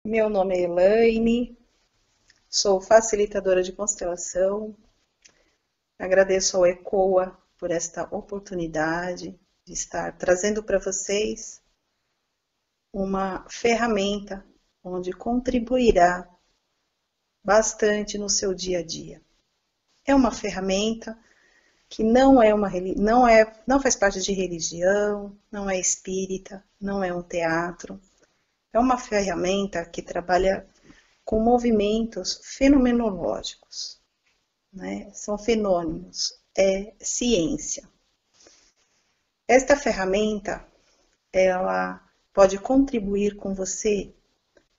Meu nome é Elaine, sou facilitadora de constelação. Agradeço ao ECOA por esta oportunidade de estar trazendo para vocês uma ferramenta onde contribuirá bastante no seu dia a dia. É uma ferramenta que não faz parte de religião, não é espírita, não é um teatro. É uma ferramenta que trabalha com movimentos fenomenológicos, né? São fenômenos, é ciência. Esta ferramenta, ela pode contribuir com você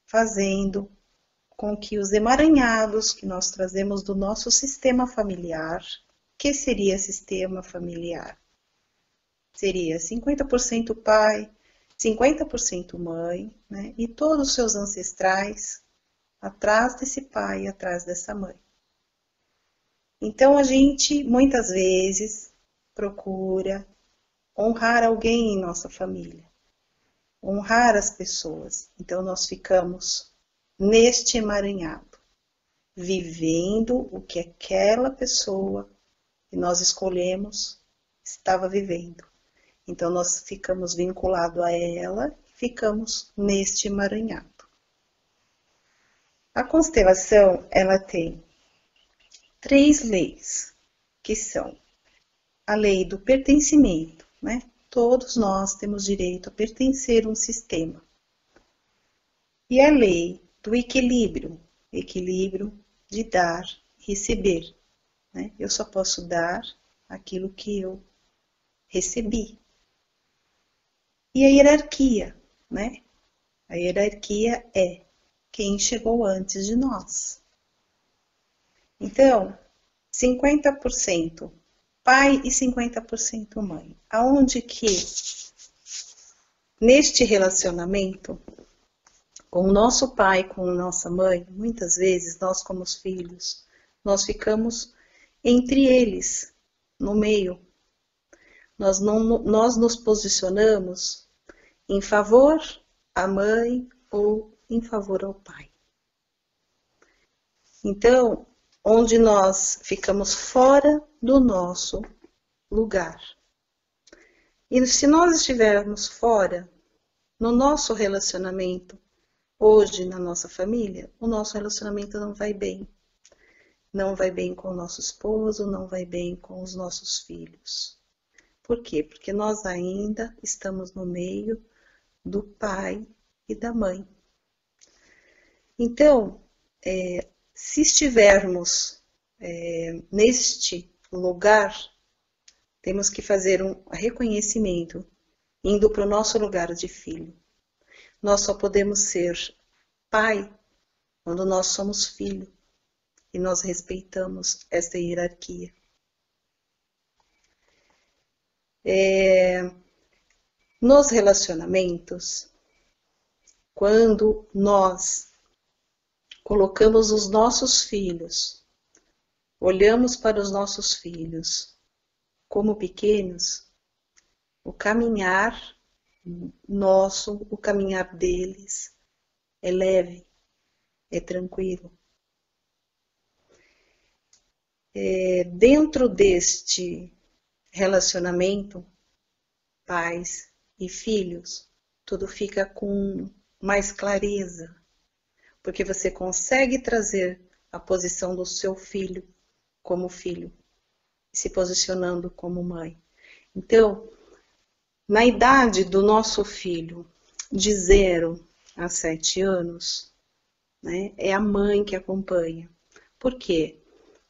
fazendo com que os emaranhados que nós trazemos do nosso sistema familiar, que seria sistema familiar? Seria 50% pai, 50% mãe, né? E todos os seus ancestrais atrás desse pai, atrás dessa mãe. Então a gente muitas vezes procura honrar alguém em nossa família, honrar as pessoas. Então nós ficamos neste emaranhado, vivendo o que aquela pessoa que nós escolhemos estava vivendo. Então nós ficamos vinculados a ela, ficamos neste emaranhado. A constelação, ela tem 3 leis, que são a lei do pertencimento, né? Todos nós temos direito a pertencer a um sistema. E a lei do equilíbrio, equilíbrio de dar e receber, né? Eu só posso dar aquilo que eu recebi. E a hierarquia, né? A hierarquia é quem chegou antes de nós. Então, 50% pai e 50% mãe. Aonde que, neste relacionamento, com o nosso pai, com a nossa mãe, muitas vezes, nós como os filhos, nós ficamos entre eles, no meio. Nós nos posicionamos em favor à mãe ou em favor ao pai. Então, onde nós ficamos fora do nosso lugar. E se nós estivermos fora, no nosso relacionamento, hoje na nossa família, o nosso relacionamento não vai bem. Não vai bem com o nosso esposo, não vai bem com os nossos filhos. Por quê? Porque nós ainda estamos no meio do pai e da mãe. Então, se estivermos neste lugar, temos que fazer um reconhecimento, indo para o nosso lugar de filho. Nós só podemos ser pai quando nós somos filho e nós respeitamos esta hierarquia. Nos relacionamentos, quando nós colocamos os nossos filhos, olhamos para os nossos filhos como pequenos, o caminhar nosso, o caminhar deles é leve, é tranquilo. Dentro deste relacionamento, pais e filhos, tudo fica com mais clareza, porque você consegue trazer a posição do seu filho como filho, se posicionando como mãe. Então, na idade do nosso filho, de 0 a 7 anos, né, é a mãe que acompanha. Por quê?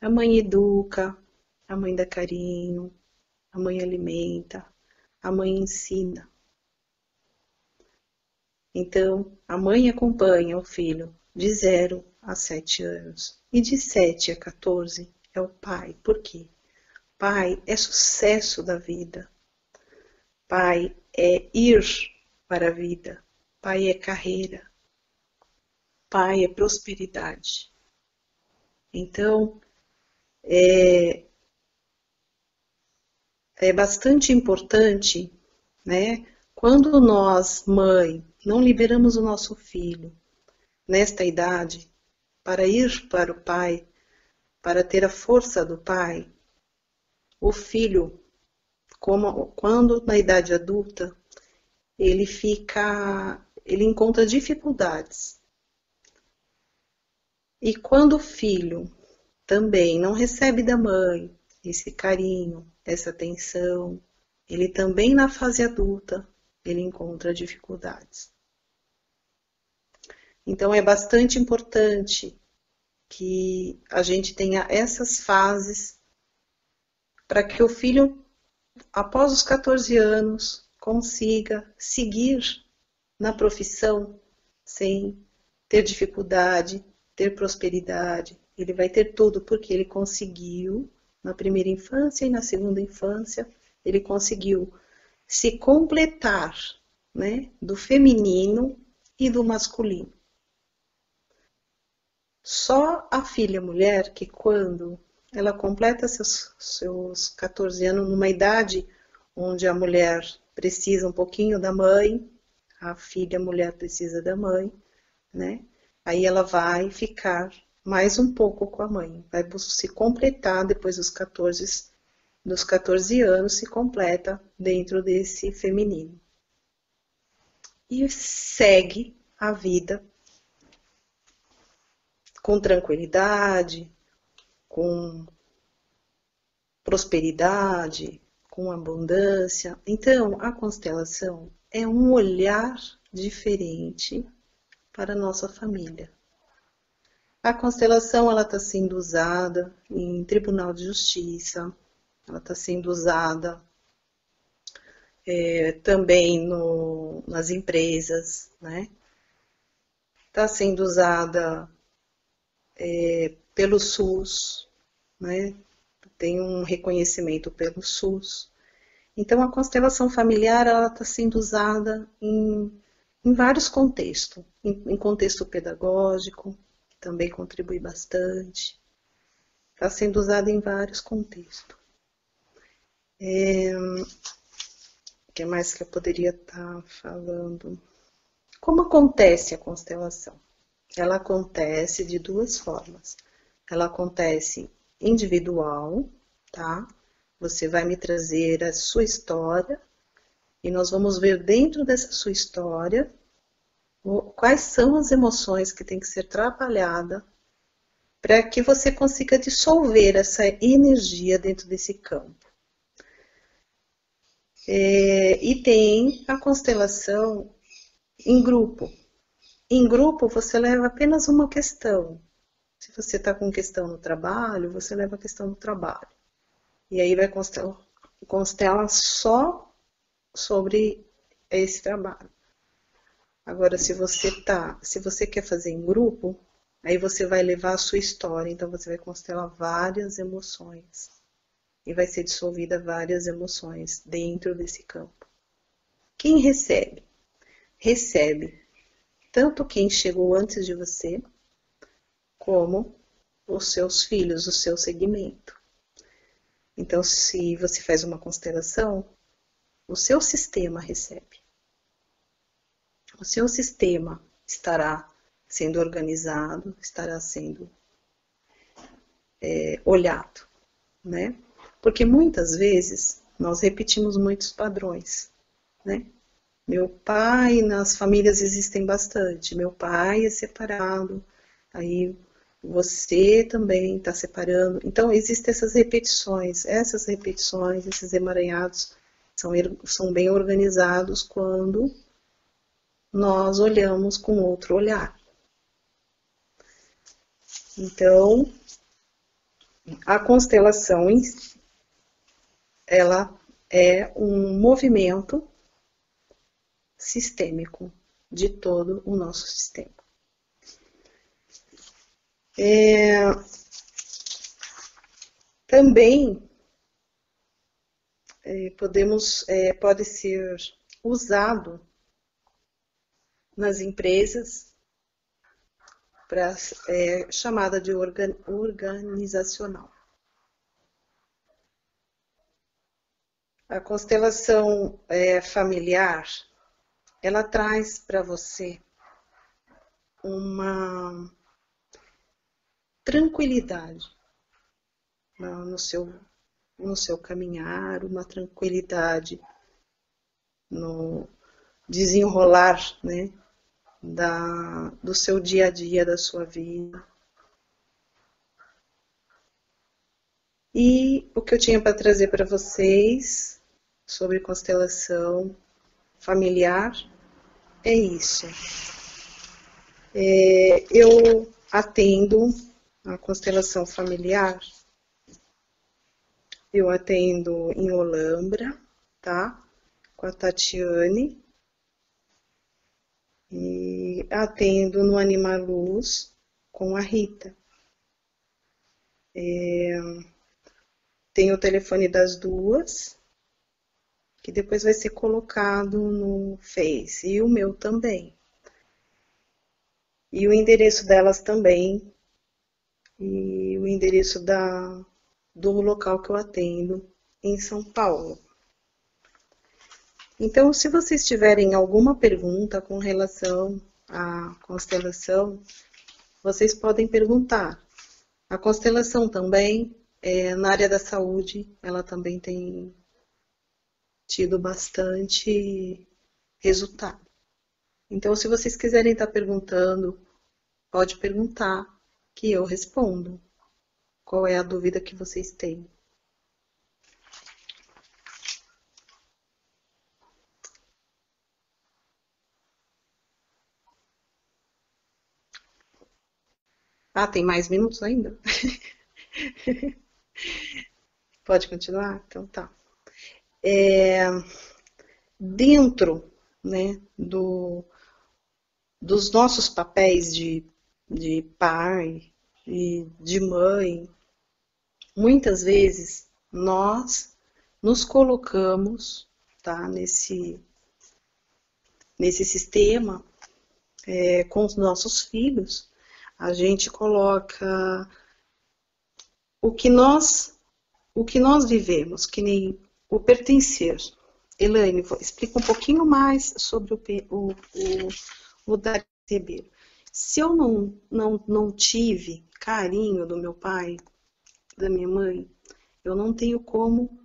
A mãe educa, a mãe dá carinho, a mãe alimenta, a mãe ensina. Então, a mãe acompanha o filho de 0 a 7 anos. E de 7 a 14 é o pai. Por quê? Pai é sucesso da vida. Pai é ir para a vida. Pai é carreira. Pai é prosperidade. Então, é bastante importante, né? Quando nós, mãe, não liberamos o nosso filho nesta idade, para ir para o pai, para ter a força do pai, o filho, quando na idade adulta, ele encontra dificuldades. E quando o filho também não recebe da mãe esse carinho, essa atenção, ele também na fase adulta, ele encontra dificuldades. Então é bastante importante que a gente tenha essas fases para que o filho, após os 14 anos, consiga seguir na profissão sem ter dificuldade, ter prosperidade. Ele vai ter tudo porque ele conseguiu, na primeira infância e na segunda infância, ele conseguiu se completar, né, do feminino e do masculino. Só a filha mulher que quando ela completa seus 14 anos, numa idade onde a mulher precisa um pouquinho da mãe, a filha mulher precisa da mãe, né? Aí ela vai ficar mais um pouco com a mãe, vai se completar depois dos 14 anos, se completa dentro desse feminino. E segue a vida com tranquilidade, com prosperidade, com abundância. Então, a constelação é um olhar diferente para a nossa família. A constelação ela está sendo usada em tribunal de justiça, ela está sendo usada também nas empresas, né? Está sendo usada pelo SUS, né? Tem um reconhecimento pelo SUS. Então, a constelação familiar está sendo usada em vários contextos. Em contexto pedagógico, que também contribui bastante. Está sendo usada em vários contextos. O que mais que eu poderia estar falando? Como acontece a constelação? Ela acontece de duas formas. Ela acontece individual, tá? Você vai me trazer a sua história e nós vamos ver dentro dessa sua história quais são as emoções que tem que ser trabalhada para que você consiga dissolver essa energia dentro desse campo. E tem a constelação em grupo. Em grupo, você leva apenas uma questão. Se você está com questão no trabalho, você leva a questão no trabalho. E aí vai constela só sobre esse trabalho. Agora, se você quer fazer em grupo, aí você vai levar a sua história. Então, você vai constelar várias emoções. E vai ser dissolvida várias emoções dentro desse campo. Quem recebe? Recebe tanto quem chegou antes de você, como os seus filhos, o seu segmento. Então, se você faz uma constelação, o seu sistema recebe. O seu sistema estará sendo organizado, estará sendo olhado, né? Porque muitas vezes nós repetimos muitos padrões, né? Meu pai, nas famílias existem bastante. Meu pai é separado, aí você também está separando. Então, existem essas repetições. Esses emaranhados são bem organizados quando nós olhamos com outro olhar. Então, a constelação, ela é um movimento sistêmico de todo o nosso sistema. Também pode ser usado nas empresas para chamada de organizacional. A constelação familiar, ela traz para você uma tranquilidade no seu caminhar, uma tranquilidade no desenrolar, né, do seu dia a dia, da sua vida. E o que eu tinha para trazer para vocês sobre constelação familiar é isso. Eu atendo a constelação familiar, eu atendo em Olambra, tá? Com a Tatiane. E atendo no Animaluz com a Rita. Tem o telefone das duas, que depois vai ser colocado no Face, e o meu também. E o endereço delas também, e o endereço do local que eu atendo em São Paulo. Então, se vocês tiverem alguma pergunta com relação à constelação, vocês podem perguntar. A constelação também, na área da saúde, ela também tem tido bastante resultado. Então, se vocês quiserem estar perguntando, pode perguntar que eu respondo. Qual é a dúvida que vocês têm? Ah, tem mais minutos ainda? Pode continuar? Então tá. Dentro, né, dos nossos papéis de pai e de mãe, muitas vezes nós nos colocamos, tá, nesse sistema com os nossos filhos. A gente coloca o que nós vivemos, que nem o pertencer. Elaine, explica um pouquinho mais sobre o dar e receber. Se eu não tive carinho do meu pai, da minha mãe, eu não tenho como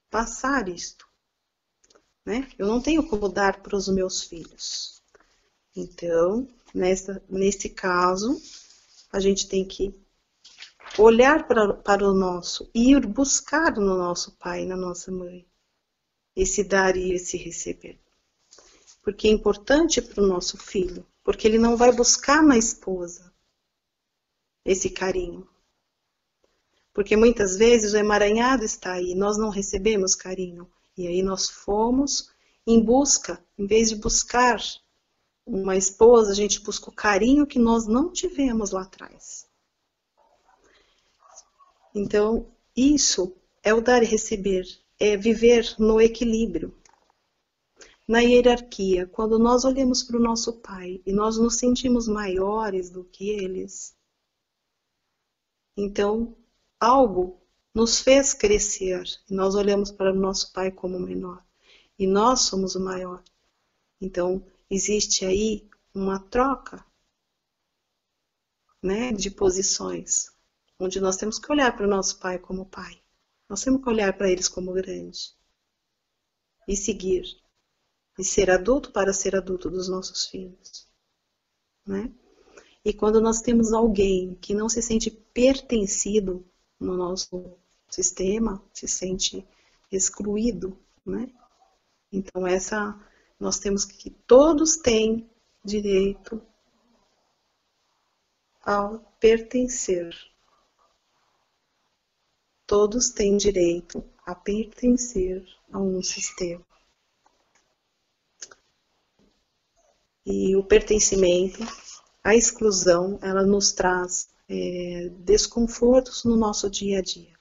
passar isto, né? Eu não tenho como dar para os meus filhos. Então, nesse caso, a gente tem que olhar para o nosso, ir buscar no nosso pai, na nossa mãe, esse dar e esse receber. Porque é importante para o nosso filho, porque ele não vai buscar na esposa esse carinho. Porque muitas vezes o emaranhado está aí, nós não recebemos carinho. E aí nós fomos em busca, em vez de buscar uma esposa, a gente busca o carinho que nós não tivemos lá atrás. Então, isso é o dar e receber, é viver no equilíbrio. Na hierarquia, quando nós olhamos para o nosso pai e nós nos sentimos maiores do que eles, então algo nos fez crescer e nós olhamos para o nosso pai como menor e nós somos o maior. Então existe aí uma troca, né, de posições, onde nós temos que olhar para o nosso pai como pai, nós temos que olhar para eles como grande e seguir. E ser adulto para ser adulto dos nossos filhos, né? E quando nós temos alguém que não se sente pertencido no nosso sistema, se sente excluído, né? Então nós temos que todos têm direito ao pertencer. Todos têm direito a pertencer a um sistema. E o pertencimento, a exclusão, ela nos traz desconfortos no nosso dia a dia.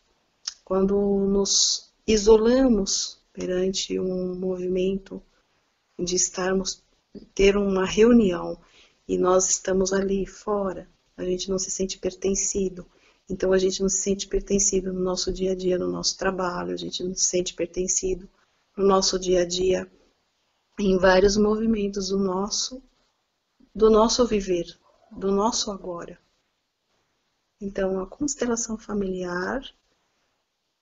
Quando nos isolamos perante um movimento de ter uma reunião e nós estamos ali fora, a gente não se sente pertencido. Então a gente não se sente pertencido no nosso dia a dia, no nosso trabalho, a gente não se sente pertencido no nosso dia a dia em vários movimentos do nosso do nosso viver, do nosso agora. Então, a constelação familiar,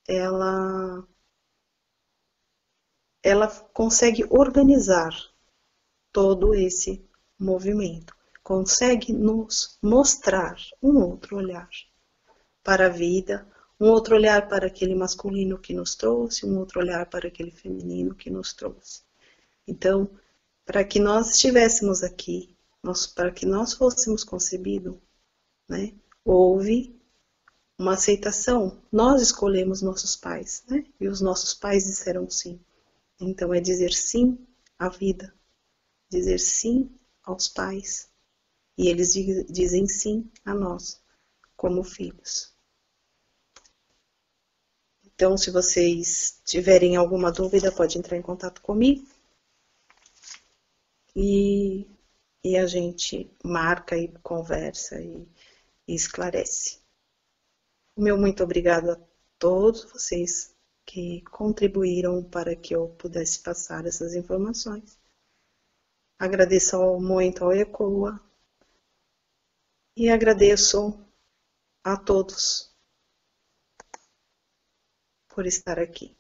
ela consegue organizar todo esse movimento, consegue nos mostrar um outro olhar para a vida, um outro olhar para aquele masculino que nos trouxe, um outro olhar para aquele feminino que nos trouxe. Então, para que nós estivéssemos aqui, para que nós fôssemos concebidos, né, houve uma aceitação. Nós escolhemos nossos pais, né, e os nossos pais disseram sim. Então, é dizer sim à vida, dizer sim aos pais, e eles dizem sim a nós, como filhos. Então, se vocês tiverem alguma dúvida, pode entrar em contato comigo. E a gente marca e conversa e esclarece. O meu muito obrigado a todos vocês que contribuíram para que eu pudesse passar essas informações. Agradeço muito ao ECOA e agradeço a todos por estar aqui.